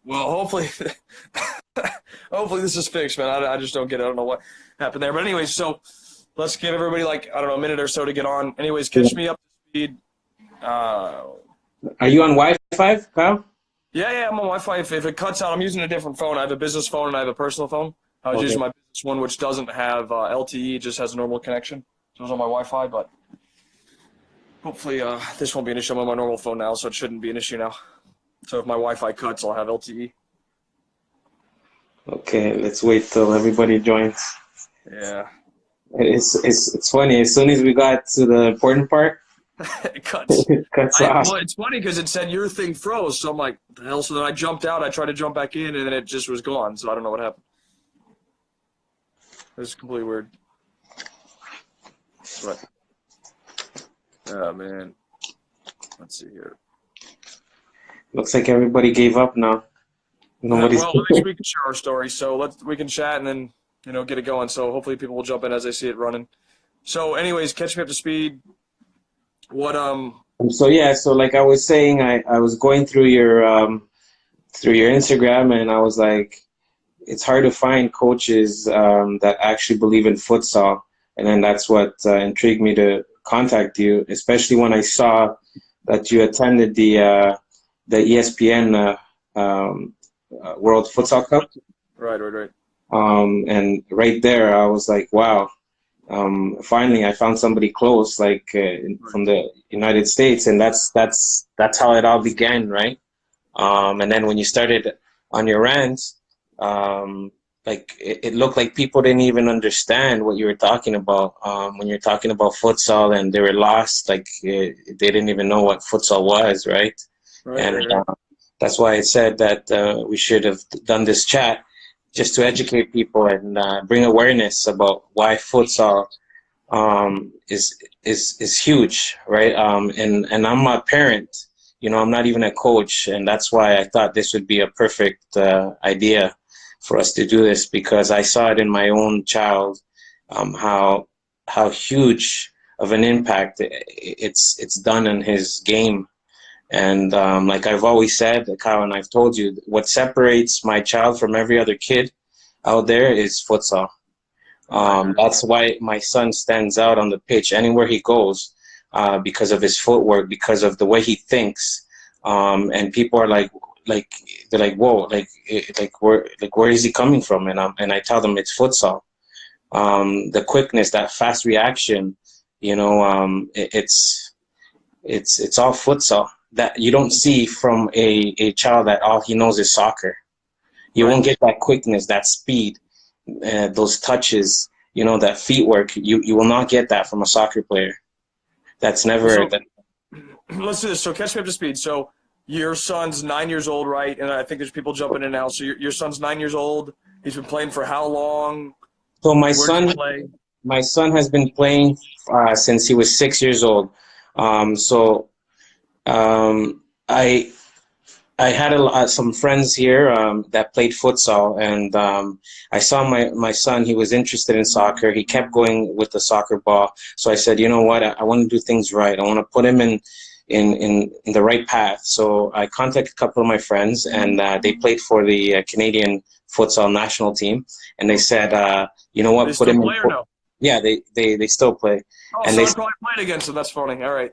Well, hopefully, hopefully this is fixed, man. I just don't get it. I don't know what happened there. But anyways, so let's give everybody like, I don't know, a minute or so to get on. Anyways, catch me up to speed. Uh, Are you on Wi-Fi, Kyle? yeah, I'm on Wi-Fi. If it cuts out, I'm using a different phone. I have a business phone and I have a personal phone. I was Okay. using my business one, which doesn't have LTE, just has a normal connection. So it was on my Wi-Fi, but hopefully this won't be an issue. I'm on my normal phone now, so it shouldn't be an issue now. So if my Wi-Fi cuts, I'll have LTE. Okay, let's wait till everybody joins. Yeah. It's funny. As soon as we got to the important part, It cuts. it cuts off. Well, it's funny because it said your thing froze, so I'm like, what the hell? So then I jumped out. I tried to jump back in, and then it just was gone. So I don't know what happened. It was completely weird. But, oh, man. Let's see here. Looks like everybody gave up now. Nobody's. Well, at least we can share our story. So we can chat and then, get it going. So hopefully people will jump in as they see it running. So anyways, catch me up to speed. What, So yeah, so like I was saying, I was going through your Instagram, and I was like, it's hard to find coaches that actually believe in futsal, and then that's what intrigued me to contact you, especially when I saw that you attended the ESPN World Futsal Cup. Right. And right there, I was like, wow. Finally, I found somebody close, like from the United States, and that's how it all began, right? And then when you started on your rant, like it looked like people didn't even understand what you were talking about when you're talking about futsal, and they were lost, like they didn't even know what futsal was, right? And that's why I said that we should have done this chat, just to educate people and bring awareness about why futsal is huge, right? And I'm a parent, I'm not even a coach, and that's why I thought this would be a perfect idea for us to do this, because I saw it in my own child, how huge of an impact it's done in his game. And like I've always said, Kyle, and I've told you, what separates my child from every other kid out there is futsal. That's why my son stands out on the pitch anywhere he goes, because of his footwork, because of the way he thinks. And people are like they're like, whoa, where is he coming from? And I tell them it's futsal. The quickness, that fast reaction, it's all futsal that you don't see from a child that all he knows is soccer. You won't get that quickness, that speed, those touches, that feet work. You will not get that from a soccer player. That's never. Let's do this. So catch me up to speed. So your son's 9 years old, right? And I think there's people jumping in now. So your son's 9 years old. He's been playing for how long? So my son has been playing since he was 6 years old. I had some friends here that played futsal, and I saw my son. He was interested in soccer. He kept going with the soccer ball. So I said, you know what? I want to do things right. I want to put him in the right path. So I contacted a couple of my friends, and they played for the Canadian futsal national team. And they said, you know what? They still play or no? Yeah, they still play. Oh, and so they I probably played against them. That's funny. All right.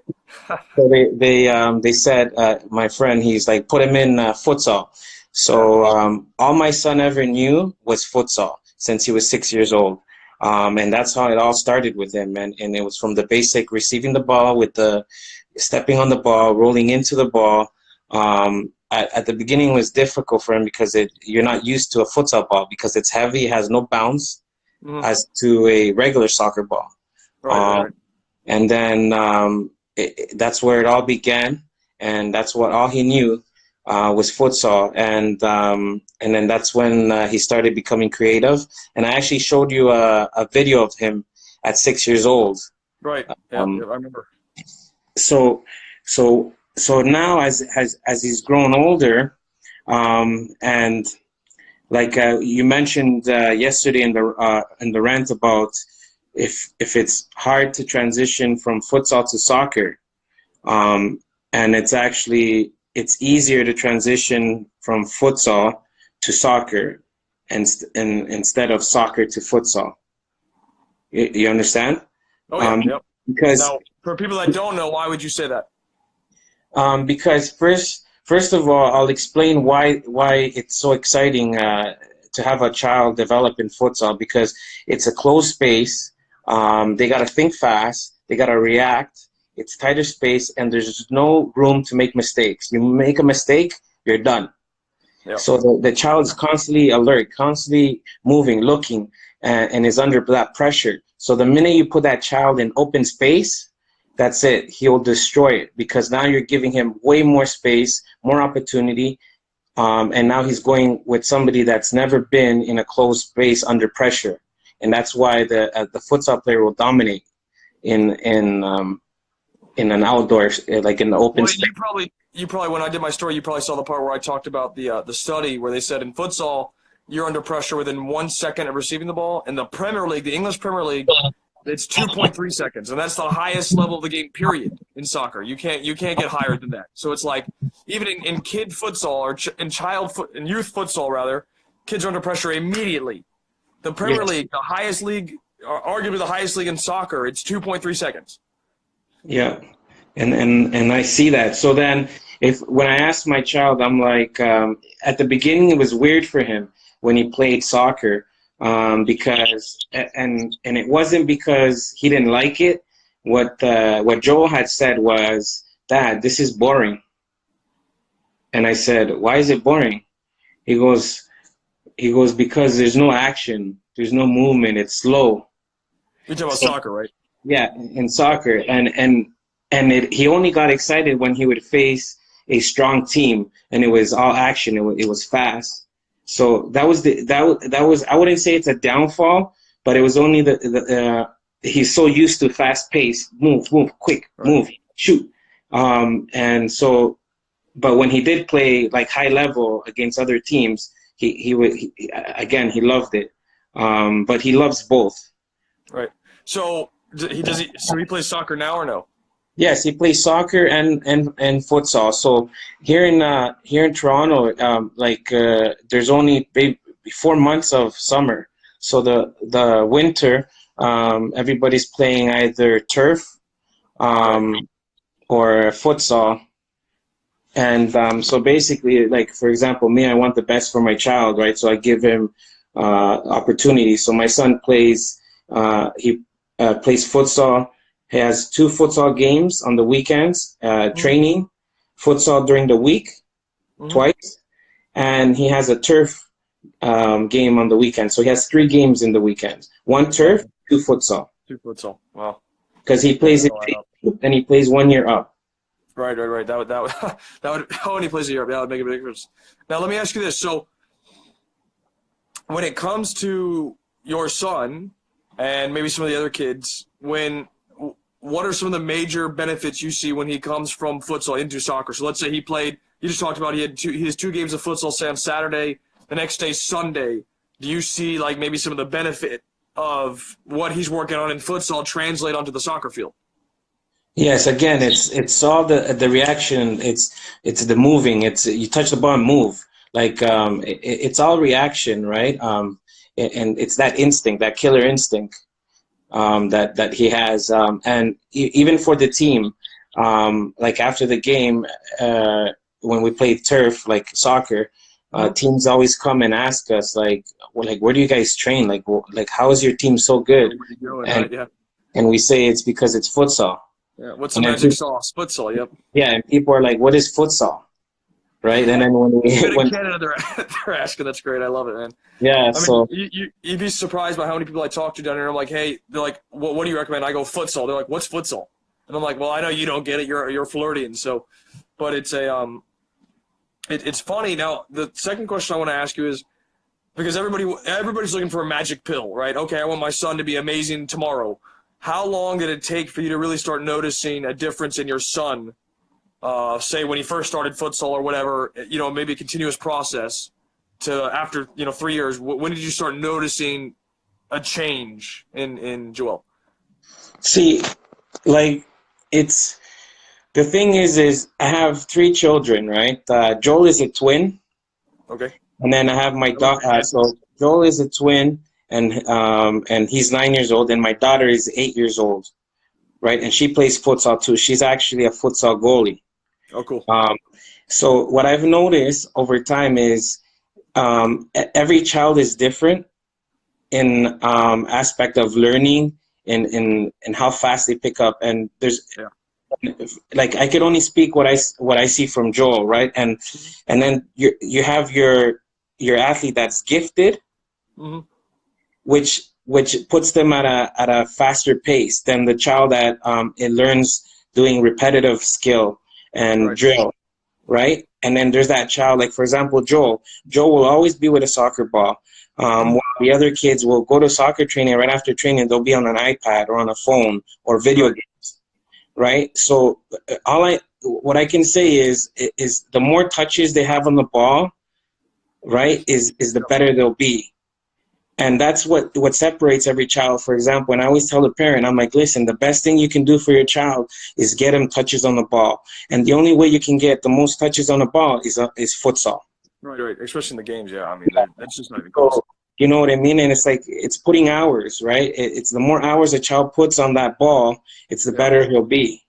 So they said, my friend, he's like, put him in futsal. So all my son ever knew was futsal since he was 6 years old. And that's how it all started with him. And it was from the basic receiving the ball, with the stepping on the ball, rolling into the ball. At the beginning it was difficult for him because you're not used to a futsal ball, because it's heavy, it has no bounce as to a regular soccer ball. Right. And then that's where it all began, and that's what all he knew was futsal. And then that's when he started becoming creative. And I actually showed you a video of him at 6 years old. Right. Yeah, I remember. So now as he's grown older, and like you mentioned yesterday in the rant about if it's hard to transition from futsal to soccer, and it's actually it's easier to transition from futsal to soccer and instead of soccer to futsal. You understand? Oh yeah, yep. Because now, for people that don't know, why would you say that? Because first of all, I'll explain why it's so exciting to have a child develop in futsal, because it's a closed space. They got to think fast. They got to react. It's tighter space, and there's no room to make mistakes. You make a mistake, you're done. Yep. So the child is constantly alert, constantly moving, looking, and is under that pressure. So the minute you put that child in open space, that's it. He'll destroy it, because now you're giving him way more space, more opportunity, and now he's going with somebody that's never been in a closed space under pressure, and that's why the futsal player will dominate in an outdoor, like in the open space. You probably when I did my story, you probably saw the part where I talked about the study where they said in futsal you're under pressure within 1 second of receiving the ball. In the Premier League, the English Premier League, it's 2.3 seconds, and that's the highest level of the game, period, in soccer. You can't get higher than that. So it's like even in kid futsal or in youth futsal rather, kids are under pressure immediately. The Premier League, the highest league, arguably the highest league in soccer, it's 2.3 seconds. Yeah, and I see that. So then, when I asked my child, I'm like, at the beginning it was weird for him when he played soccer, because it wasn't because he didn't like it. What Joel had said was, "Dad, this is boring." And I said, "Why is it boring?" He goes, "Because there's no action, there's no movement, it's slow." You're talking about soccer, right? Yeah, in soccer, he only got excited when he would face a strong team, and it was all action. It was fast. So that was I wouldn't say it's a downfall, but it was only he's so used to fast pace, move, quick, move, shoot, and so. But when he did play like high level against other teams, he loved it. But he loves both. Right. So he plays soccer now or no? Yes, he plays soccer and futsal. So here in Toronto, there's only 4 months of summer. So the winter, everybody's playing either turf, or futsal. And so basically, like for example, me, I want the best for my child, right? So I give him opportunities. So my son plays plays futsal. He has 2 futsal games on the weekends, training, futsal during the week, twice, and he has a turf game on the weekend. So he has 3 games in the weekends: 1 turf, 2 futsal. 2 futsal. Wow. Because he plays it, and he plays 1 year up. Right. That would when he plays a year, that would make a big difference. Now let me ask you this: so when it comes to your son and maybe some of the other kids, what are some of the major benefits you see when he comes from futsal into soccer? So let's say you just talked about he has 2 games of futsal, say on Saturday, the next day Sunday. Do you see like maybe some of the benefit of what he's working on in futsal translate onto the soccer field? Yes, again, it's all the reaction. It's the moving. You touch the ball and move. Like it's all reaction, right? And it's that instinct, that killer instinct. That he has, and even for the team, like after the game, when we play turf, like soccer, teams always come and ask us, like where do you guys train? Like how is your team so good? And we say it's because it's futsal. Yeah, what's the magic sauce? Futsal, yep. Yeah, and people are like, what is futsal? Right? And then when Canada, they're asking. That's great. I love it, man. Yeah. You'd be surprised by how many people I talk to down here. I'm like, hey, they're like, what do you recommend? I go futsal. They're like, what's futsal? And I'm like, well, I know you don't get it. You're Floridian, so, but it's it's funny. Now, the second question I want to ask you is, because everybody's looking for a magic pill, right? Okay, I want my son to be amazing tomorrow. How long did it take for you to really start noticing a difference in your son? Say when he first started futsal or whatever, maybe a continuous process to after, 3 years. When did you start noticing a change in Joel? See, like it's The thing is I have 3 children, right? Joel is a twin. Okay. And then I have my daughter. So Joel is a twin, and he's 9 years old, and my daughter is 8 years old, right? And she plays futsal too. She's actually a futsal goalie. Oh, cool. So what I've noticed over time is every child is different in aspect of learning and how fast they pick up. And there's like I could only speak what I see from Joel, right? And then you have your athlete that's gifted, which puts them at a faster pace than the child that it learns doing repetitive skill and drill, right? And then there's that child, like for example, Joel will always be with a soccer ball. While the other kids will go to soccer training, right after training, they'll be on an iPad or on a phone or video games, right? So what I can say is the more touches they have on the ball, right, is the better they'll be. And that's what separates every child. For example, and I always tell the parent, I'm like, listen, the best thing you can do for your child is get him touches on the ball. And the only way you can get the most touches on the ball is futsal. Right. Especially in the games, yeah. I mean, that's just not even close. So, you know what I mean? And it's like, it's putting hours, right? It's the more hours a child puts on that ball, it's the better he'll be,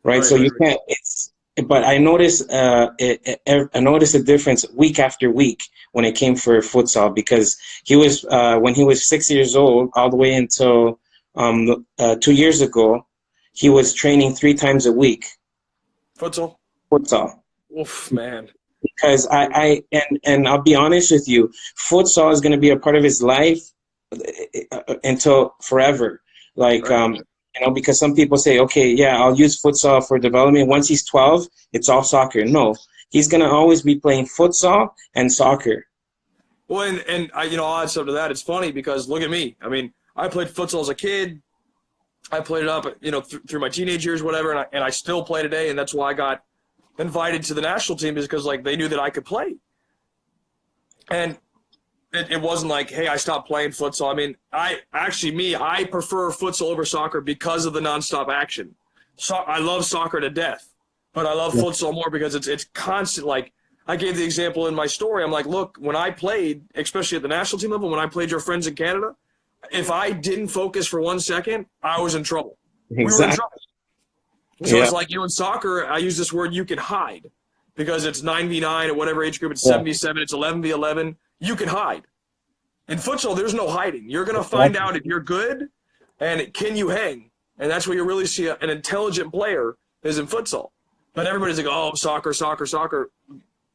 right? So you can't, but I noticed I noticed a difference week after week when it came for futsal, because he was when he was 6 years old all the way until 2 years ago, he was training 3 times a week. Futsal. Oof, man. Because and I'll be honest with you, futsal is going to be a part of his life until forever. Like you know, because some people say, okay, yeah, I'll use futsal for development. Once he's 12, it's all soccer. No, he's going to always be playing futsal and soccer. Well, and I'll add something to that. It's funny because look at me. I mean, I played futsal as a kid. I played it up, through my teenage years, whatever, and I still play today, and that's why I got invited to the national team, is because like they knew that I could play. And it wasn't like, hey, I stopped playing futsal. I mean, I prefer futsal over soccer because of the nonstop action. So I love soccer to death, but I love futsal more because it's constant. Like I gave the example in my story. I'm like, look, when I played, especially at the national team level, when I played your friends in Canada, if I didn't focus for 1 second, I was in trouble. Exactly. We were in trouble. So it's like, in soccer, I use this word, you can hide, because it's 9v9 at whatever age group, it's 7v7, it's 11v11. You can hide. In futsal, there's no hiding. You're going to find out if you're good and can you hang. And that's where you really see an intelligent player is in futsal. But everybody's like, oh, soccer.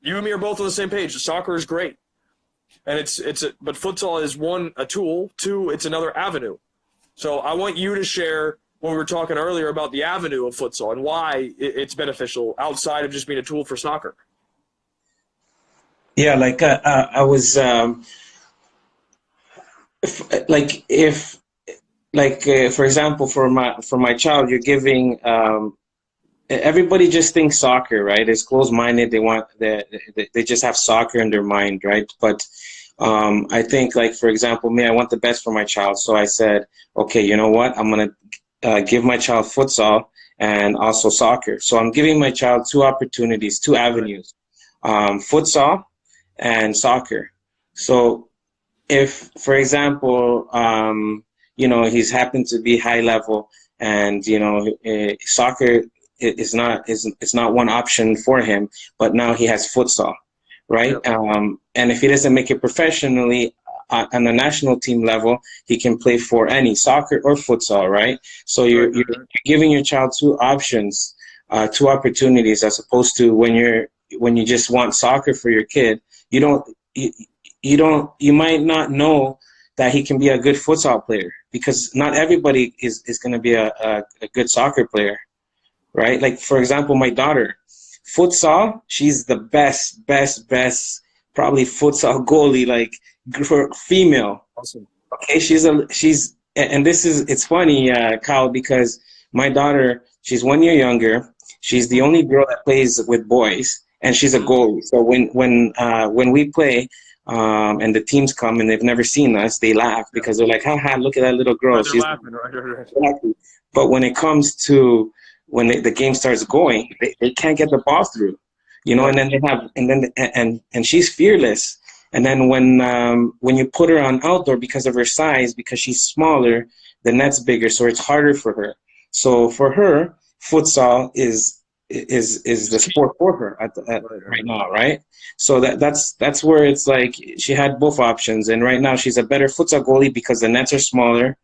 You and me are both on the same page. Soccer is great. And but futsal is one, a tool, 2, it's another avenue. So I want you to share what we were talking earlier about the avenue of futsal and why it's beneficial outside of just being a tool for soccer. Yeah, like I was for example, for my child, you're giving everybody just thinks soccer, right? It's closed-minded. They just have soccer in their mind, right? But I think, like, for example, me, I want the best for my child. So I said, okay, you know what? I'm going to give my child futsal and also soccer. So I'm giving my child 2 opportunities, 2 avenues, futsal and soccer. So if, for example, he's happened to be high level and, soccer is not one option for him, but now he has futsal, right? Yep. And if he doesn't make it professionally on the national team level, he can play for any soccer or futsal, right? So you're giving your child 2 options, 2 opportunities, as opposed to when you just want soccer for your kid, you might not know that he can be a good futsal player, because not everybody is going to be a good soccer player, right? Like, for example, my daughter, futsal, she's the best, probably futsal goalie, like, for female. Awesome. Okay, and it's funny, Kyle, because my daughter, she's 1 year younger. She's the only girl that plays with boys, and she's a goalie. So when we play, and the teams come and they've never seen us, they laugh because they're like, haha, look at that little girl. She's laughing, right. But when it comes to when the game starts going, they can't get the ball through, you know. And then they have, and she's fearless. And then when you put her on outdoor, because of her size, because she's smaller, the net's bigger, so it's harder for her. So for her, futsal is the sport for her right now, right? So that's where it's like she had both options, and right now she's a better futsal goalie because the nets are smaller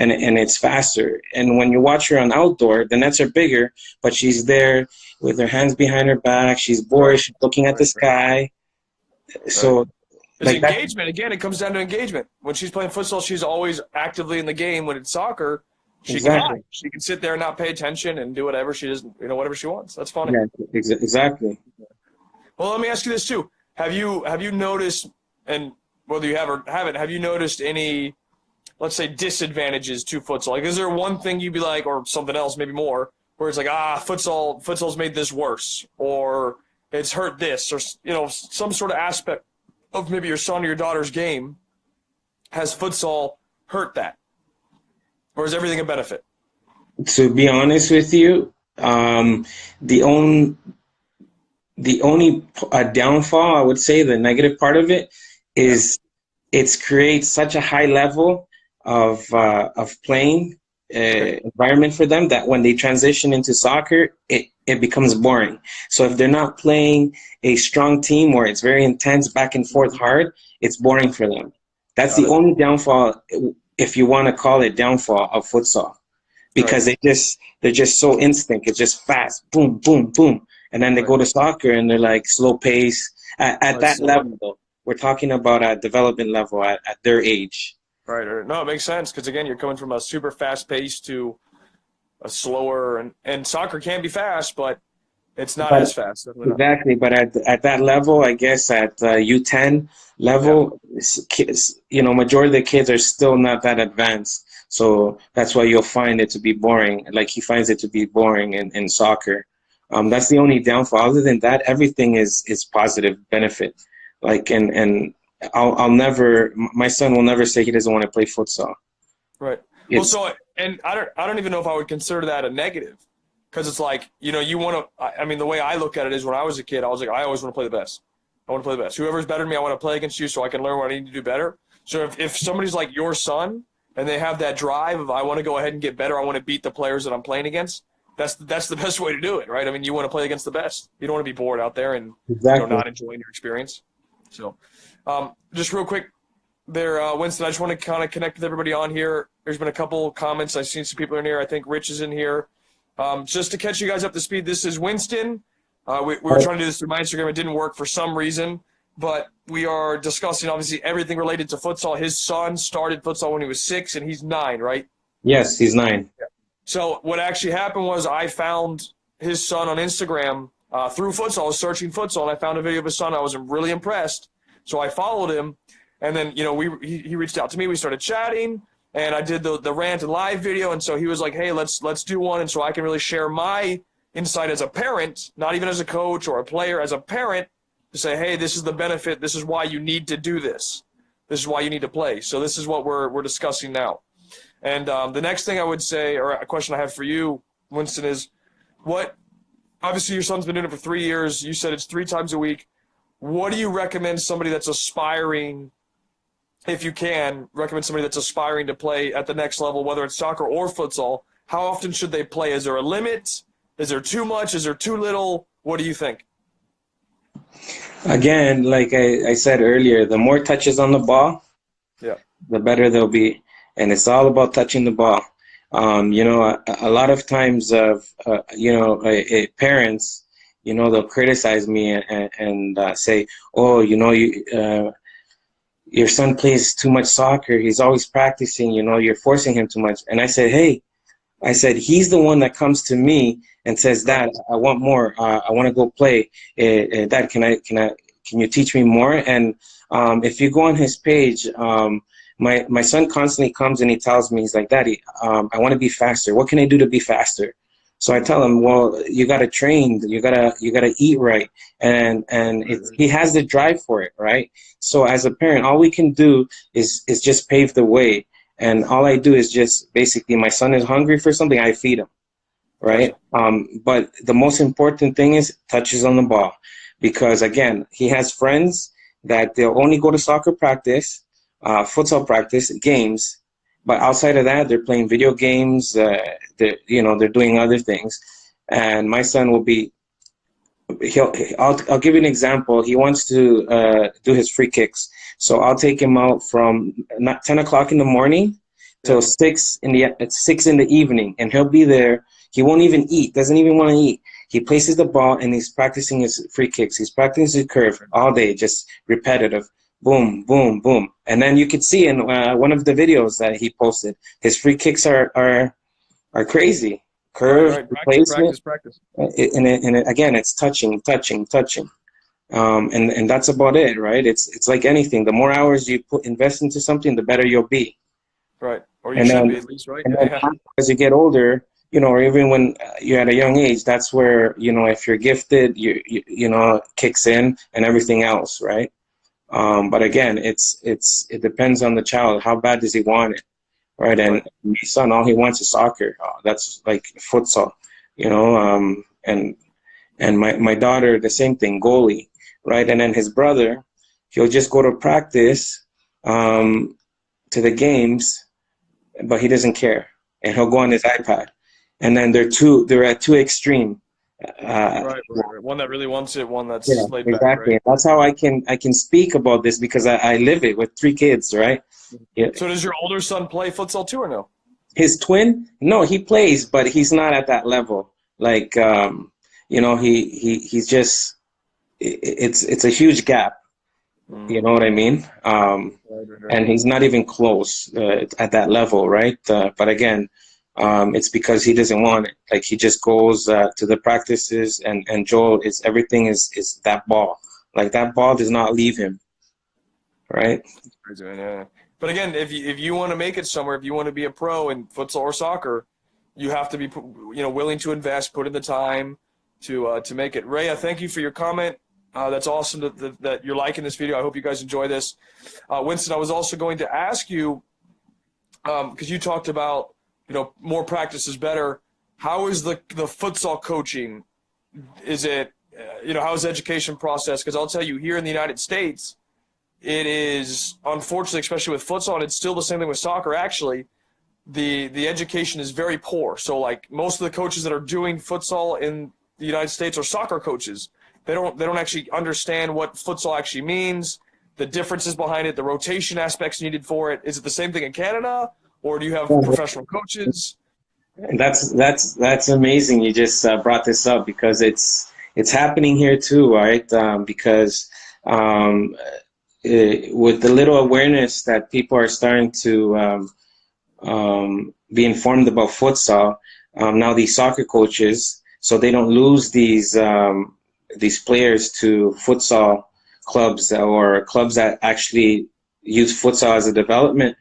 and it's faster. And when you watch her on outdoor, the nets are bigger, but she's there with her hands behind her back. She's bored. She's looking at the sky. So there's engagement. Again, it comes down to engagement. When she's playing futsal, she's always actively in the game. When it's soccer, she can sit there and not pay attention and do whatever she doesn't, you know, whatever she wants. That's funny. Yeah, exactly. Well, let me ask you this too. Have you noticed, and whether you have or haven't, have you noticed any, let's say, disadvantages to futsal? Like, is there one thing you'd be like, or something else, maybe more, where it's like, futsal's made this worse, or it's hurt this, or, you know, some sort of aspect of maybe your son or your daughter's game has futsal hurt that? Or is everything a benefit? To be honest with you, the only downfall, I would say, the negative part of it is it creates such a high level of playing environment for them that when they transition into soccer, it becomes boring. So if they're not playing a strong team where it's very intense, back and forth, hard, it's boring for them. That's the only downfall, if you want to call it downfall, of futsal, because they're just so instinct. It's just fast, boom, boom, boom, and then they go to soccer and they're like slow pace. At that level, though, we're talking about a development level at their age. Right. No, it makes sense because again, you're coming from a super fast pace to a slower, and soccer can be fast, but it's not as fast. Exactly, but at that level, I guess at U10 level, kids, you know, majority of the kids are still not that advanced. So that's why you'll find it to be boring. Like he finds it to be boring in soccer. That's the only downfall. Other than that, everything is positive benefit. Like and I'll never. My son will never say he doesn't want to play futsal. Right. Well, so and I don't even know if I would consider that a negative. Because it's like, you know, you want to, I mean, the way I look at it is when I was a kid, I was like, I always want to play the best. I want to play the best. Whoever's better than me, I want to play against you so I can learn what I need to do better. So if somebody's like your son and they have that drive of I want to go ahead and get better, I want to beat the players that I'm playing against, that's the best way to do it, right? I mean, you want to play against the best. You don't want to be bored out there and you know, not enjoying your experience. So just real quick there, Winston, I just want to kind of connect with everybody on here. There's been a couple comments. I've seen some people in here. I think Rich is in here. Just to catch you guys up to speed, this is Winston. We were trying to do this through my Instagram. It didn't work for some reason, but we are discussing obviously everything related to futsal. His son started futsal when he was 6, and he's 9, right? Yes, he's 9. Yeah. So what actually happened was I found his son on Instagram through futsal. I was searching futsal, and I found a video of his son. I was really impressed, so I followed him, and then you know he reached out to me. We started chatting. And I did the rant and live video, and so he was like, hey, let's do one, and so I can really share my insight as a parent, not even as a coach or a player, as a parent, to say, hey, this is the benefit, this is why you need to do this. This is why you need to play. So this is what we're discussing now. And the next thing I would say, or a question I have for you, Winston, is obviously your son's been doing it for 3 years. You said it's 3 times a week. What do you recommend somebody that's aspiring, if you can, recommend somebody that's aspiring to play at the next level, whether it's soccer or futsal? How often should they play? Is there a limit? Is there too much? Is there too little? What do you think? Again, like I said earlier, the more touches on the ball, the better they'll be. And it's all about touching the ball. You know, a lot of times, you know, parents, you know, they'll criticize me and say, oh, you know, your son plays too much soccer. He's always practicing, you know, you're forcing him too much. And I said, hey, he's the one that comes to me and says, Dad, I want more. I want to go play. Dad, can you teach me more? And if you go on his page, my son constantly comes and he tells me, he's like, Daddy, I want to be faster. What can I do to be faster? So I tell him, well, you got to train, you gotta eat right. And he has the drive for it, right? So as a parent, all we can do is just pave the way. And all I do is just basically, my son is hungry for something, I feed him. right? Gotcha. But the most important thing is touches on the ball, because again, he has friends that they'll only go to soccer practice, futsal practice, games, but outside of that, they're playing video games. They're doing other things, and my son will be. I'll give you an example. He wants to do his free kicks, so I'll take him out from not 10 o'clock in the morning till Yeah. 6 in the evening, and he'll be there. He won't even eat. Doesn't even want to eat. He places the ball and he's practicing his free kicks. He's practicing his curve all day, just repetitive. Boom, boom, boom. And then you could see in one of the videos that he posted, his free kicks are crazy. Curve, Right. replacement, Practice. again, it's touching, touching, touching. And that's about it, right? It's like anything. The more hours you invest into something, the better you'll be. Right. Or you And should then, be at least, right? and then Yeah. as you get older, or even when you're at a young age, that's where, if you're gifted, kicks in and everything else, right? But again, it depends on the child. How bad does he want it, right? And Right. my son, all he wants is soccer. That's like futsal, and my daughter, the same thing, goalie, right? And then his brother, he'll just go to practice, to the games, but he doesn't care, and he'll go on his iPad. And then they're at two extreme. Right. One that really wants it, one Yeah, that's laid back, exactly. right? That's how I can speak about this, because I live it with three kids, right? Yeah. So does your older son play futsal too or no? His twin, no, he plays, but he's not at that level. Like, he's just, it's a huge gap. You know what I mean? And he's not even close at that level, right? But again, it's because he doesn't want it. Like, he just goes to the practices, and Joel everything is that ball. Like, that ball does not leave him, right? Yeah. But again, if you want to make it somewhere, if you want to be a pro in futsal or soccer, you have to be willing to invest, put in the time to make it. Ray, I thank you for your comment. That's awesome that you're liking this video. I hope you guys enjoy this. Winston, I was also going to ask you, because you talked about more practice is better. How is the futsal coaching? Is it how is the education process? Because I'll tell you, here in the United States, it is, unfortunately, especially with futsal, and it's still the same thing with soccer, actually, the education is very poor. So, like, most of the coaches that are doing futsal in the United States are soccer coaches. They don't actually understand what futsal actually means, the differences behind it, the rotation aspects needed for it. Is it the same thing in Canada, or do you have professional coaches? That's amazing. You just brought this up, because it's happening here too, right? Because with the little awareness that people are starting to be informed about futsal, now these soccer coaches, so they don't lose these players to futsal clubs, or clubs that actually use futsal as a development.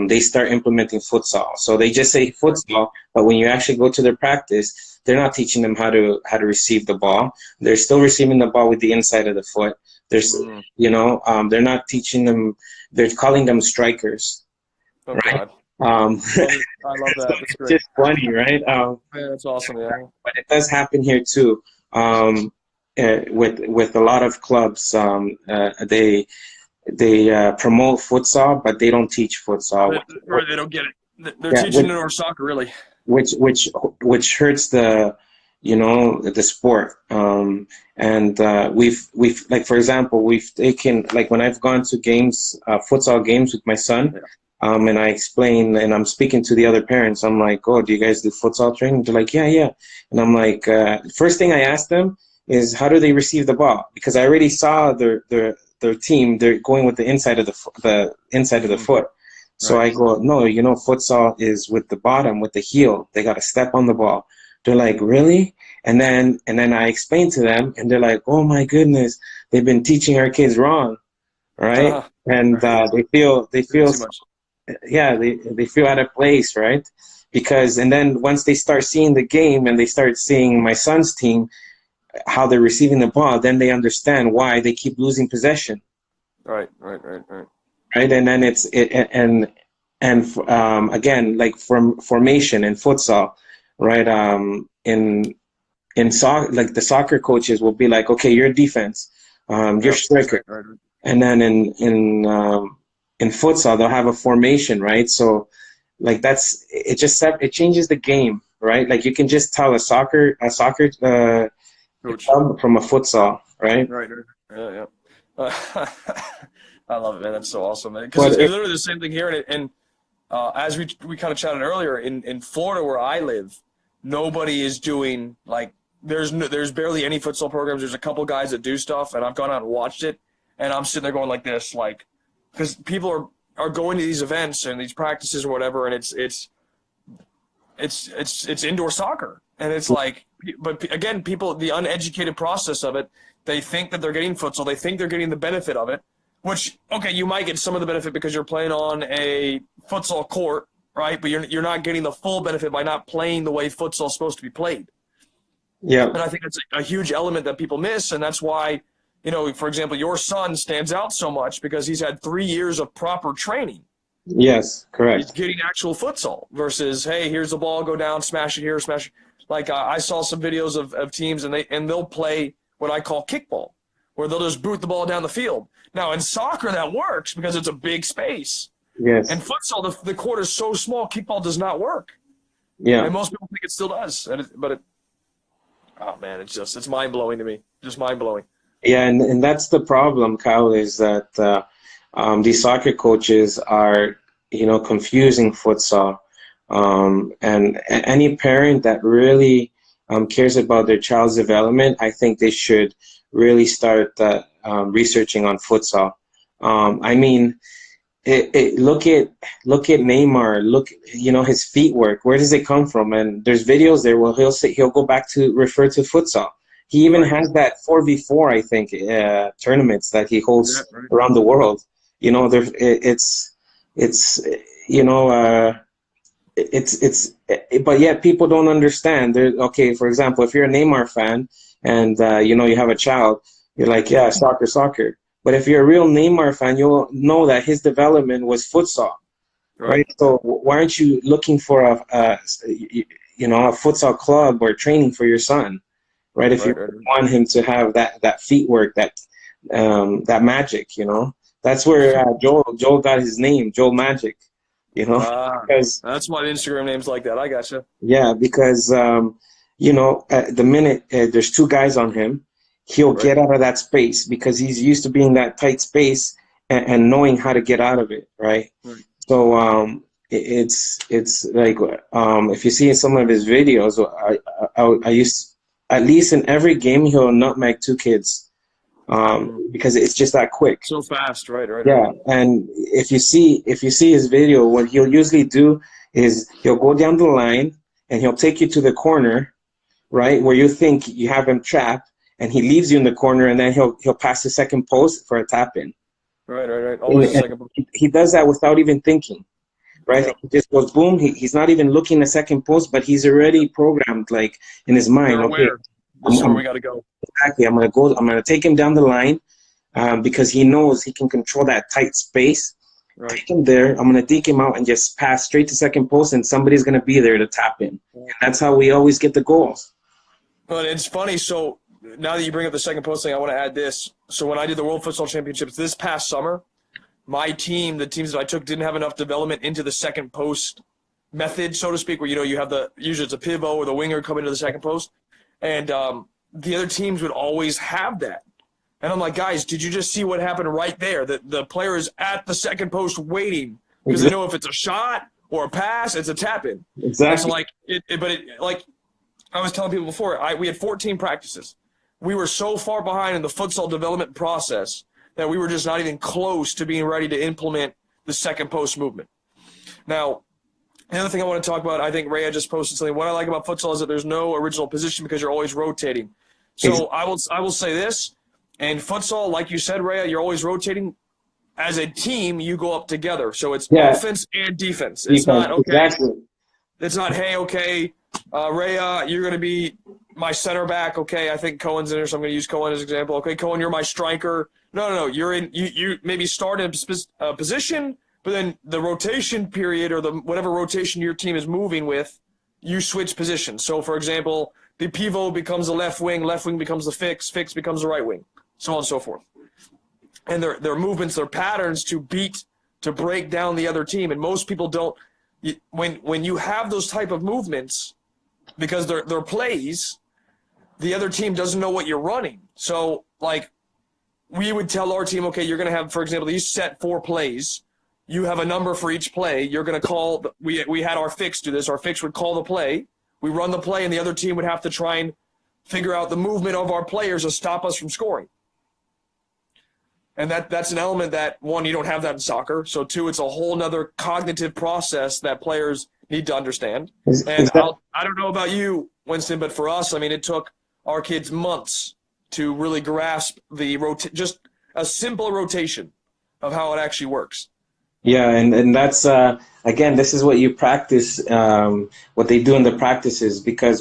They start implementing futsal. So they just say futsal, but when you actually go to their practice, they're not teaching them how to receive the ball. They're still receiving the ball with the inside of the foot. There's, they're not teaching them. They're calling them strikers, Oh, right? God. I love that. That's It's great. just funny, right? Yeah, that's awesome. Yeah. But it does happen here too. With a lot of clubs, they promote futsal, but they don't teach futsal. Or they don't get it. They're Yeah, teaching it or soccer, really. which hurts the sport. And we've like, for example, we've taken, like, when I've gone to games, futsal games with my son. And I explain, and I'm speaking to the other parents. I'm like, "Oh, do you guys do futsal training?" They're like, "Yeah." And I'm like, first thing I ask them is, how do they receive the ball? Because I already saw their team. They're going with the inside of the foot. So I go, "No, futsal is with the bottom, with the heel. They got to step on the ball." They're like, "Really?" And then I explain to them, and they're like, "Oh my goodness, they've been teaching our kids wrong, right?" And they feel Too much. yeah, they feel out of place, right? Because, and then once they start seeing the game and they start seeing my son's team, how they're receiving the ball, then they understand why they keep losing possession. Right. Right, and then again, like, from formation in futsal, right? In soccer, like the soccer coaches will be like, okay, you're defense, you're striker, Right. and then in futsal they'll have a formation, right? So like it changes the game, right? Like you can just tell a soccer Coach. club from a futsal, right? Right. Yeah. I love it, man. That's so awesome, man. Because But it's literally the same thing here. And as we kind of chatted earlier, in Florida where I live, nobody is doing like there's barely any futsal programs. There's a couple guys that do stuff, and I've gone out and watched it, and I'm sitting there going like this, like because people are going to these events and these practices or whatever, and it's indoor soccer, and it's like, but again, people, the uneducated process of it, they think that they're getting futsal, they think they're getting the benefit of it, which, okay, you might get some of the benefit because you're playing on a futsal court, right? But you're not getting the full benefit by not playing the way futsal is supposed to be played. yeah, And I think that's a huge element that people miss, and that's why, you know, for example, your son stands out so much because he's had 3 years of proper training. yes, He's correct. getting actual futsal versus, hey, here's the ball, go down, smash it here, smash it. Like I saw some videos of teams, and they'll play what I call kickball, where they'll just boot the ball down the field. Now in soccer that works because it's a big space. Yes, And futsal, the court is so small, kickball does not work. yeah. And most people think it still does. Oh man, it's mind blowing to me, just mind blowing. Yeah, and that's the problem, Kyle, is that these soccer coaches are, confusing futsal. And any parent that really cares about their child's development, I think they should really start researching on futsal. I mean, look at Neymar. Look, his feet work. Where does it come from? And there's videos there where he'll go back to refer to futsal. He even has that 4v4, I think, tournaments that he holds around the world. But yet people don't understand. Okay, for example, if you're a Neymar fan and you have a child, you're like, yeah, soccer. But if you're a real Neymar fan, you'll know that his development was futsal, right? So why aren't you looking for a futsal club or training for your son? Right, if you want him to have that feet work, that magic, that's where Joel got his name, Joel Magic, because that's why Instagram name's like that. I gotcha. Yeah, because at the minute there's two guys on him, he'll get out of that space because he's used to being in that tight space and knowing how to get out of it, right? So it's like if you see in some of his videos, I used. At least in every game, he'll nutmeg two kids because it's just that quick. So fast, right? Yeah, and if you see his video, what he'll usually do is he'll go down the line and he'll take you to the corner, right, where you think you have him trapped, and he leaves you in the corner, and then he'll pass the second post for a tap in. Right. Always the second post. He does that without even thinking. Right, yeah. He just goes boom. He's not even looking at second post, but he's already programmed, like in his mind. Okay, this is where we got to go. Exactly. I'm gonna take him down the line because he knows he can control that tight space. Right. Take him there. I'm gonna deke him out and just pass straight to second post, and somebody's gonna be there to tap in. And that's how we always get the goals. But it's funny. So now that you bring up the second post thing, I want to add this. So when I did the World Futsal Championships this past summer, my team, the teams that I took, didn't have enough development into the second post method, so to speak, where, you have usually it's a pivot or the winger come into the second post. And the other teams would always have that. And I'm like, guys, did you just see what happened right there? The player is at the second post waiting because they know if it's a shot or a pass, it's a tap-in. Exactly. Like I was telling people before, we had 14 practices. We were so far behind in the futsal development process that we were just not even close to being ready to implement the second post movement. Now, the other thing I want to talk about, I think Rhea just posted something. What I like about futsal is that there's no original position because you're always rotating. So I will say this, in futsal, like you said, Rhea, you're always rotating. As a team, you go up together. So it's offense and defense. It's not, okay. Exactly. It's not, hey, okay, Rhea, you're going to be my center back. Okay, I think Cohen's in there, so I'm going to use Cohen as an example. Okay, Cohen, you're my striker. No. You're in. You maybe start in a position, but then the rotation period or the whatever rotation your team is moving with, you switch positions. So, for example, the pivot becomes the left wing becomes the fix becomes the right wing, so on and so forth. And their movements, their patterns to break down the other team. And most people don't. When you have those type of movements, because they're plays, the other team doesn't know what you're running. So, like, we would tell our team, okay, you're going to have, for example, these set 4 plays. You have a number for each play. You're going to call – we had our fix do this. Our fix would call the play. We run the play, and the other team would have to try and figure out the movement of our players to stop us from scoring. And that's an element that, one, you don't have that in soccer. So, two, it's a whole nother cognitive process that players need to understand. And I don't know about you, Winston, but for us, I mean, it took our kids months to really grasp just a simple rotation of how it actually works. Yeah, and that's again, this is what you practice, what they do in the practices, because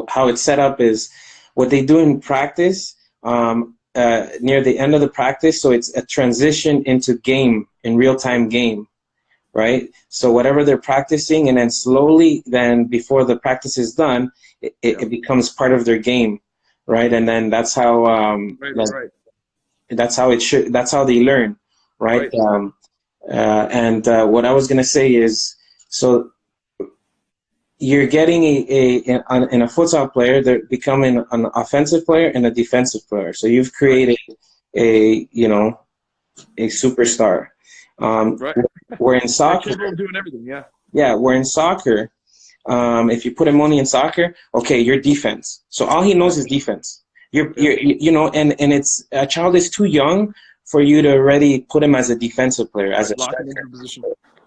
how it's set up is what they do in practice near the end of the practice. So it's a transition into game, in real-time game, right? So whatever they're practicing, and then slowly, then before the practice is done, it becomes part of their game, right? And then that's how right. That's how it should. That's how they learn, right? And what I was gonna say is, so you're getting in a futsal player, they're becoming an offensive player and a defensive player. So you've created a superstar. We're in soccer. Doing everything, yeah. Yeah, we're in soccer. If you put him only in soccer, okay, you're defense. So all he knows is defense. And it's a child is too young for you to already put him as a defensive player, as a striker.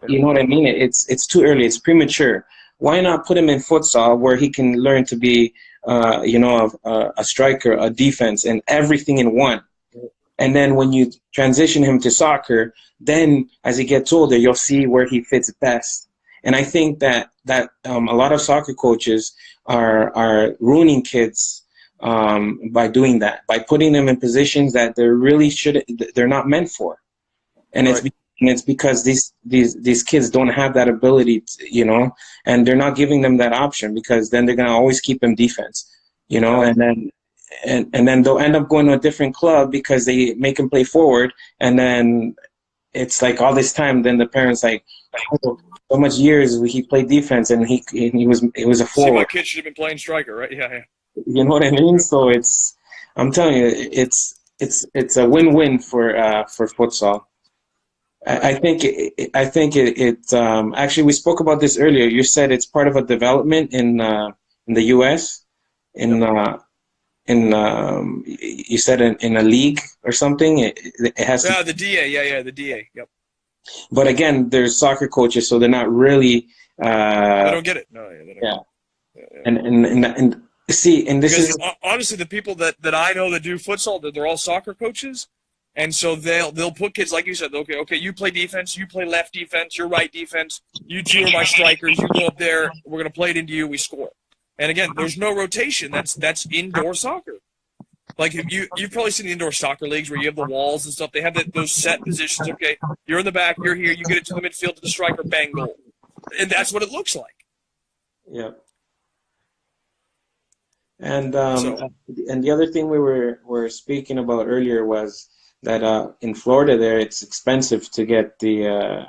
You know what I mean? It's too early. It's premature. Why not put him in futsal where he can learn to be, a striker, a defense, and everything in one? And then when you transition him to soccer, then as he gets older, you'll see where he fits best. And I think that a lot of soccer coaches are ruining kids by doing that, by putting them in positions that they're not meant for. And it's because these kids don't have that ability, and they're not giving them that option, because then they're gonna always keep them defense, and then they'll end up going to a different club because they make him play forward, and then it's like all this time, then the parents like, oh, so much years he played defense and he was a forward. See, my kid should have been playing striker, right? Yeah. You know what I mean? So I'm telling you, it's a win-win for futsal. I think it actually, we spoke about this earlier. You said it's part of a development in the U.S. You said in a league or something. It has the DA. The DA. Yep. But again, there's soccer coaches, so they're not really. They don't get it. No, they don't. Yeah. And see, and this is honestly, the people that I know that do futsal, they're all soccer coaches. And so they'll put kids, like you said, okay, you play defense, you play left defense, you're right defense, you two are my strikers, you go up there, we're going to play it into you, we score. And again, there's no rotation. That's indoor soccer. Like you've probably seen the indoor soccer leagues where you have the walls and stuff. They have those set positions. Okay, you're in the back, you're here, you get it to the midfield to the striker, bang, goal. And that's what it looks like. Yeah. And the other thing we were speaking about earlier was that in Florida there, it's expensive to get the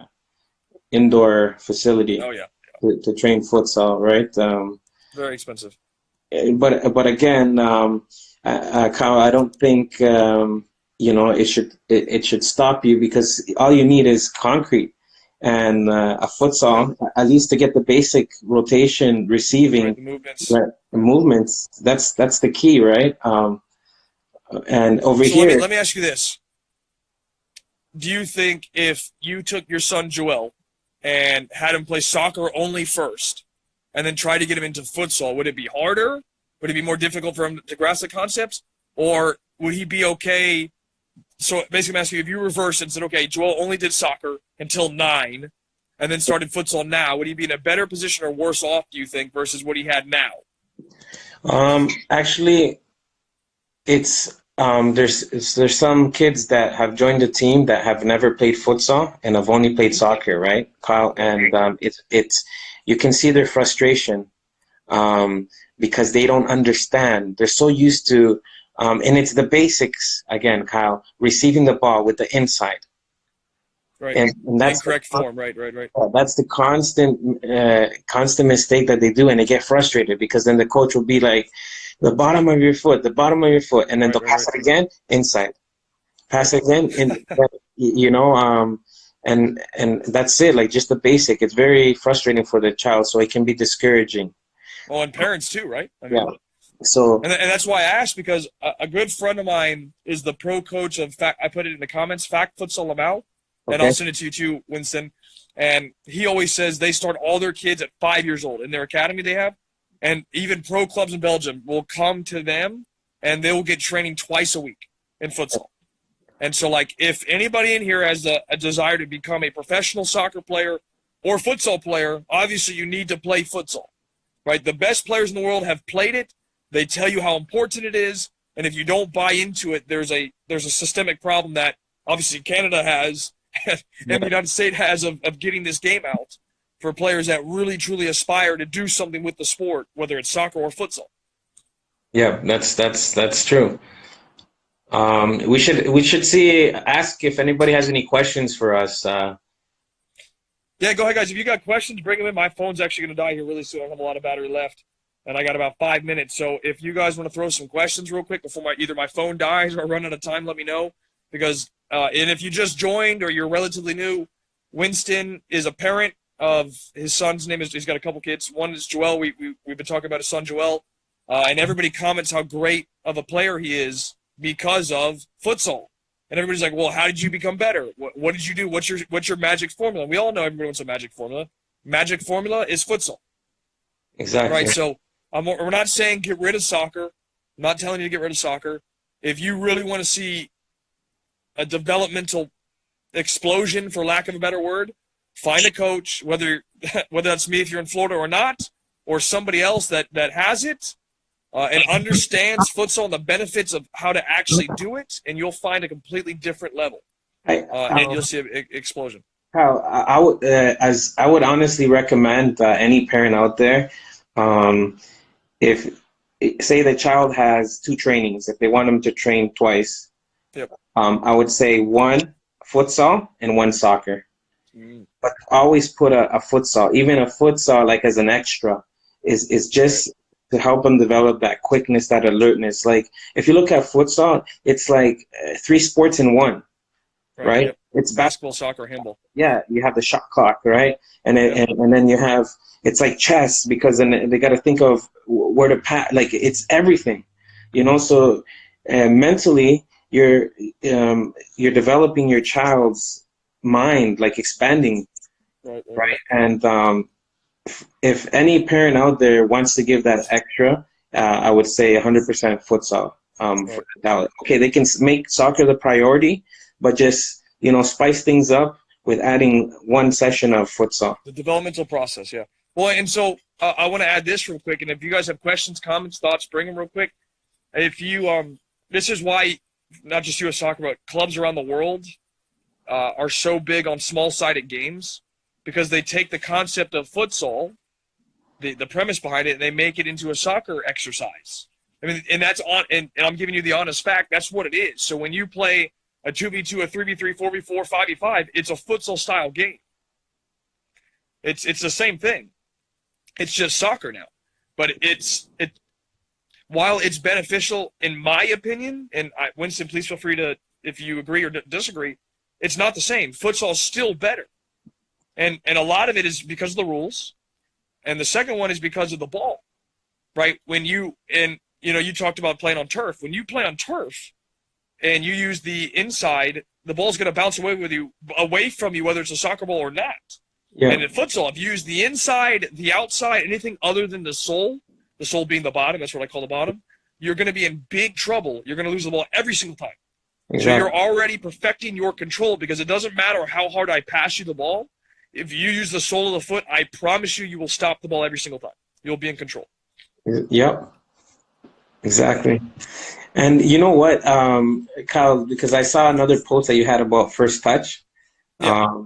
indoor facility to train futsal, right? Very expensive. But again, Kyle, I don't think it should stop you, because all you need is concrete and a futsal, at least to get the basic rotation, receiving, movements. That's the key, right? And over here, let me ask you this: do you think if you took your son Joel and had him play soccer only first, and then try to get him into futsal, would it be harder? Would it be more difficult for him to grasp the concepts? Or would he be okay? So basically I'm asking you, if you reverse and said, okay, Joel only did soccer until 9 and then started futsal now, would he be in a better position or worse off, do you think, versus what he had now? Actually, it's there's some kids that have joined the team that have never played futsal and have only played soccer, right, Kyle? And it's you can see their frustration because they don't understand. They're so used to, and it's the basics again, Kyle, receiving the ball with the inside. Right. And that's incorrect form. Right. That's the constant mistake that they do, and they get frustrated because then the coach will be like, the bottom of your foot, and then they'll pass it again, inside. Pass it again, and that's it. Like just the basic. It's very frustrating for the child, so it can be discouraging. Well, and parents too, right? I mean, yeah. So and that's why I asked, because a good friend of mine is the pro coach of I put it in the comments, Fact Futsal Laval. And I'll send it to you too, Winston. And he always says they start all their kids at 5 years old in their academy they have. And even pro clubs in Belgium will come to them and they will get training twice a week in futsal. And so, like, if anybody in here has a desire to become a professional soccer player or futsal player, obviously you need to play futsal, right? The best players in the world have played it. They tell you how important it is. And if you don't buy into it, there's a systemic problem that obviously Canada has and the United States has of getting this game out for players that really truly aspire to do something with the sport, whether it's soccer or futsal. Yeah, that's true. We should ask if anybody has any questions for us. Yeah, go ahead, guys. If you got questions, bring them in. My phone's actually going to die here really soon. I have a lot of battery left, and I got about 5 minutes. So if you guys want to throw some questions real quick before either my phone dies or I run out of time, let me know. Because and if you just joined or you're relatively new, Winston is a parent of his son's name. He's got a couple kids. One is Joel. We've been talking about his son Joel, and everybody comments how great of a player he is because of futsal. And everybody's like, "Well, how did you become better? What did you do? What's your magic formula?" We all know everybody wants a magic formula. Magic formula is futsal. Exactly. Right. So we're not saying get rid of soccer. I'm not telling you to get rid of soccer. If you really want to see a developmental explosion, for lack of a better word, find a coach, whether that's me if you're in Florida or not, or somebody else that has it and understands futsal and the benefits of how to actually do it, and you'll find a completely different level, and you'll see an explosion. I would honestly recommend any parent out there, if say the child has 2 trainings, if they want them to train twice. Yep. I would say 1 futsal and 1 soccer. But always put a futsal, even a futsal like as an extra, is just to help them develop that quickness, that alertness. Like if you look at futsal, it's like 3 sports in 1, right? Yep. It's basketball, soccer, handball. Yeah, you have the shot clock, right? And and then you have, it's like chess, because then they got to think of where to pass. Like it's everything, So mentally, you're developing your child's mind, like expanding, right? And if any parent out there wants to give that extra, I would say 100% futsal. Okay, they can make soccer the priority, but just spice things up with adding 1 session of futsal. The developmental process, yeah. Well, and so I want to add this real quick, and if you guys have questions, comments, thoughts, bring them real quick. If you this is why not just U.S. soccer, but clubs around the world are so big on small-sided games, because they take the concept of futsal, the premise behind it, and they make it into a soccer exercise. I mean, and that's and I'm giving you the honest fact, that's what it is. So when you play a 2v2, a 3v3, 4v4, 5v5, it's a futsal-style game. It's the same thing. It's just soccer now. But while it's beneficial, in my opinion, and Winston, please feel free to, if you agree or disagree, it's not the same. Futsal is still better. And a lot of it is because of the rules. And the second one is because of the ball, right? You talked about playing on turf. When you play on turf and you use the inside, the ball's going to bounce away from you, whether it's a soccer ball or not. Yeah. And in futsal, if you use the inside, the outside, anything other than the sole being the bottom, that's what I call the bottom, you're going to be in big trouble. You're going to lose the ball every single time. Exactly. So you're already perfecting your control, because it doesn't matter how hard I pass you the ball. If you use the sole of the foot, I promise you will stop the ball every single time. You'll be in control. Yep. Exactly. And you know what, Kyle, because I saw another post that you had about first touch. Yeah.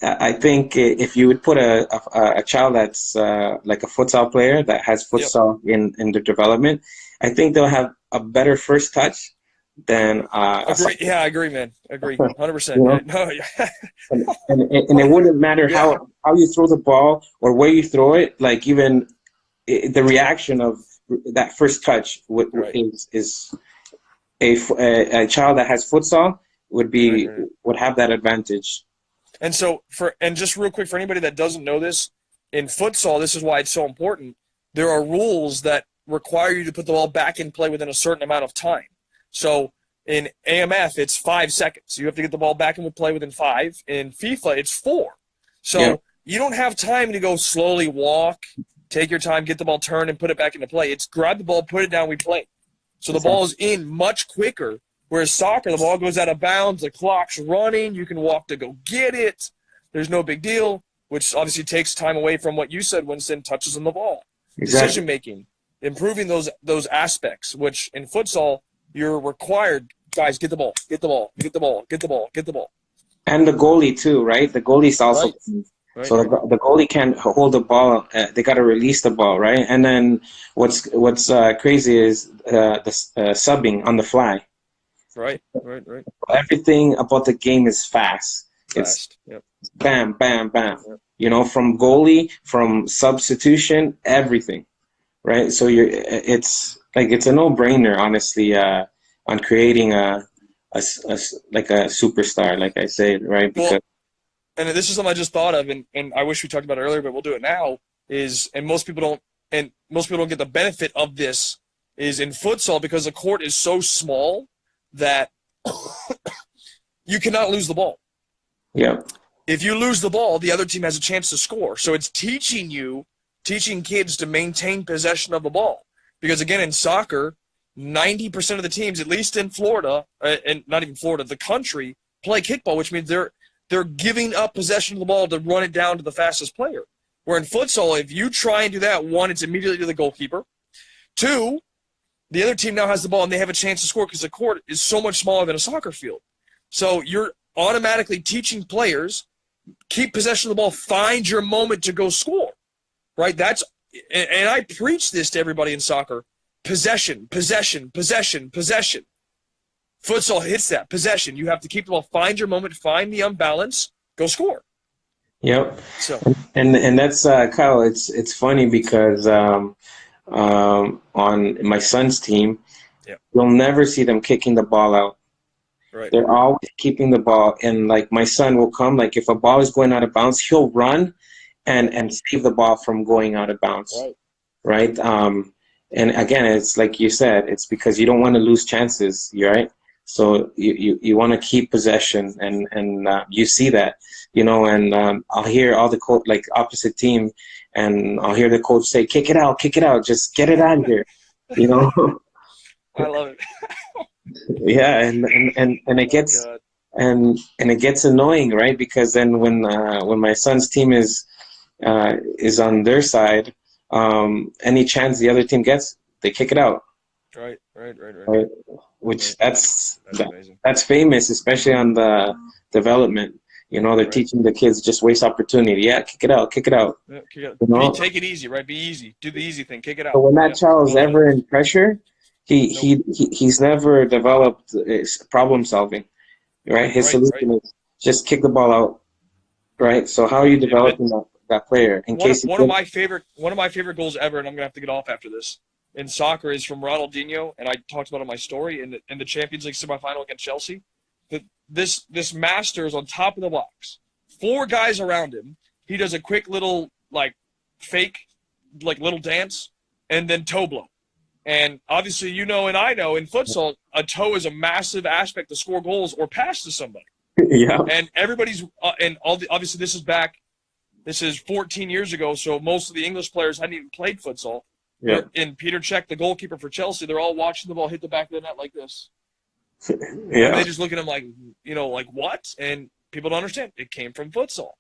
I think if you would put a child that's like a futsal player that has futsal in their development, I think they'll have a better first touch than Agree. Yeah, I agree, man. Agree. 100%. you know? No, yeah. And it wouldn't matter Yeah. how you throw the ball or where you throw it. Like even the reaction of that first touch Right. is a child that has futsal Right. would have that advantage. And so and just real quick for anybody that doesn't know this, in futsal, this is why it's so important. There are rules that require you to put the ball back in play within a certain amount of time. So in AMF, it's 5 seconds. You have to get the ball back in play within 5. In FIFA, it's 4. So you don't have time to go slowly walk, take your time, get the ball turned, and put it back into play. It's grab the ball, put it down, we play. So the ball is in much quicker. Whereas soccer, the ball goes out of bounds, the clock's running, you can walk to go get it. There's no big deal, which obviously takes time away from what you said, Winston, touches on the ball. Exactly. Decision-making, improving those aspects, which in futsal, you're required, guys, get the ball, get the ball, get the ball, get the ball, get the ball. And the goalie too, right? The goalie's also right. So the goalie can't hold the ball. They got to release the ball, right? And then what's crazy is the subbing on the fly. Right. Everything about the game is fast. It's bam, bam, bam. Yep. You know, from goalie, from substitution, everything, right? So it's a no-brainer, honestly, on creating a superstar, like I say, right? Because and this is something I just thought of, and I wish we talked about it earlier, but we'll do it now. Most people don't get the benefit of this. Is in futsal, because the court is so small that you cannot lose the ball. Yeah. If you lose the ball, the other team has a chance to score. So it's teaching kids to maintain possession of the ball. Because again, in soccer, 90% of the teams, at least in Florida, and not even Florida, the country, play kickball, which means they're giving up possession of the ball to run it down to the fastest player. Where in futsal, if you try and do that, 1, it's immediately to the goalkeeper. 2, the other team now has the ball and they have a chance to score because the court is so much smaller than a soccer field. So you're automatically teaching players, keep possession of the ball, find your moment to go score, right? And I preach this to everybody in soccer: possession, possession, possession, possession. Futsal hits that possession. You have to keep the ball, find your moment, find the unbalance, go score. Yep. So and that's Kyle. It's funny because on my son's team, you'll never see them kicking the ball out. Right. They're always keeping the ball, and like my son will come, like if a ball is going out of bounds, he'll run and save the ball from going out of bounds. Right. And again, it's like you said, it's because you don't want to lose chances, right? So you want to keep possession, and you see that, you know, and I'll hear all the like opposite team, and I'll hear the coach say, kick it out, just get it out of here, you know. I love it. Yeah, and it gets and it gets annoying, right? Because then when my son's team is on their side, any chance the other team gets, they kick it out. Right. Which that's famous, especially on the development. You know, they're teaching the kids just waste opportunity. Yeah, kick it out. Yeah, you know? Take it easy, right? Be easy. Do the easy thing. Kick it out. So when that child's ever in pressure, he's never developed problem solving, right? His solution is just kick the ball out, right? So how are you developing that player? One of my favorite goals ever, and I'm gonna have to get off after this, in soccer is from Ronaldinho, and I talked about it in my story in the Champions League semifinal against Chelsea. This master is on top of the box, 4 guys around him. He does a quick little fake little dance, and then toe blow. And obviously, you know, and I know in futsal, a toe is a massive aspect to score goals or pass to somebody. Yeah. And everybody's obviously this is 14 years ago, so most of the English players hadn't even played futsal. Yeah. And Peter Cech, the goalkeeper for Chelsea, they're all watching the ball hit the back of the net like this. Yeah. And they just look at him like, you know, like what? And people don't understand. It came from futsal.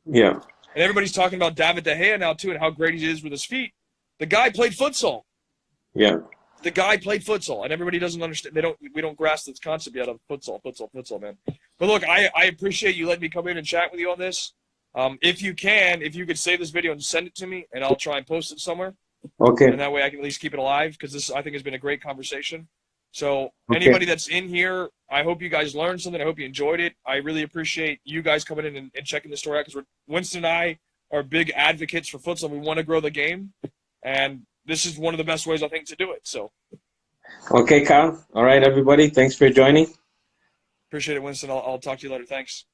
Yeah. And everybody's talking about David De Gea now too, and how great he is with his feet. The guy played futsal. Yeah. The guy played futsal, and everybody doesn't understand. We don't grasp this concept yet of futsal, man. But look, I appreciate you letting me come in and chat with you on this. If you can, if you could save this video and send it to me, and I'll try and post it somewhere. Okay. And that way I can at least keep it alive, because this, I think, has been a great conversation. So Okay. anybody that's in here, I hope you guys learned something. I hope you enjoyed it. I really appreciate you guys coming in and checking the story out, because Winston and I are big advocates for futsal. We want to grow the game, and this is one of the best ways, I think, to do it. So. Okay, Kyle. All right, everybody. Thanks for joining. Appreciate it, Winston. I'll talk to you later. Thanks.